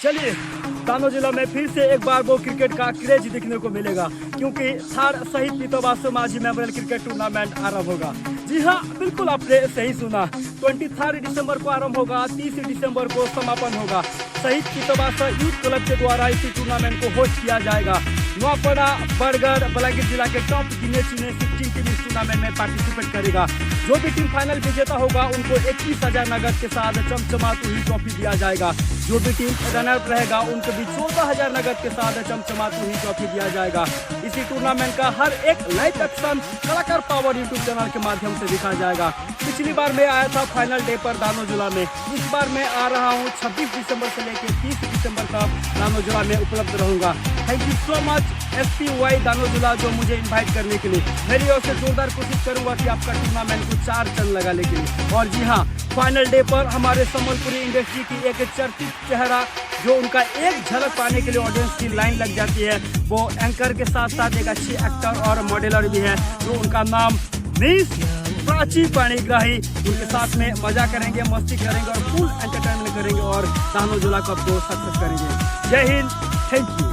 चलिए, दानो जिला में फिर से एक बार वो क्रिकेट का क्रेज देखने को मिलेगा, क्योंकि थार शहीद पीतोबासु माझी मेमोरियल क्रिकेट टूर्नामेंट आरंभ होगा। जी हाँ, बिल्कुल आपने सही सुना। 23 दिसंबर को आरंभ होगा, 30 दिसंबर को समापन होगा। शहीद पीतोबासु यूथ क्लब के द्वारा इसी टूर्नामेंट को होस्ट किया जाएगा। नुआपड़ा, बरगढ़, बलांगीर जिला के टॉप गिने चुने 16 टीम इस टूर्नामेंट में पार्टिसिपेट करेगा। जो भी टीम फाइनल विजेता होगा उनको 21,000 नगद के साथ चमचमाती हुई ट्रॉफी दिया जाएगा। जो भी टीम रनर अप रहेगा उनको भी 14,000 नगद के साथ चमचमाती हुई ट्रॉफी दिया जाएगा। इसी टूर्नामेंट का हर एक लाइव एक्शन कलाकार पावर यूट्यूब चैनल के माध्यम से दिखाया जाएगा। पिछली बार मैं आया था फाइनल डे पर दानो जिला में, इस बार मैं आ रहा हूँ 26 दिसंबर से लेकर 30 दिसंबर तक दानो जिला में उपलब्ध रहूंगा। Thank you so much SPY दानो जिला, जो मुझे इन्वाइट करने के लिए। मेरी ओर से जोरदार कोशिश करूंगा कि आपका टूर्नामेंट को 4 चंद लगाने के लिए। और जी हाँ, फाइनल डे पर हमारे संबलपुरी इंडस्ट्री की एक चर्चित चेहरा, जो उनका एक झलक पाने के लिए ऑडियंस की लाइन लग जाती है, वो एंकर के साथ साथ एक अच्छी एक्टर और मॉडलर भी है, जो उनका नाम मिस प्राची पाणिग्राही। उनके साथ में मजा करेंगे, मस्ती करेंगे और फुल एंटरटेनमेंट करेंगे और दानो जिला कप को सक्सेस करेंगे। जय हिंद, थैंक यू।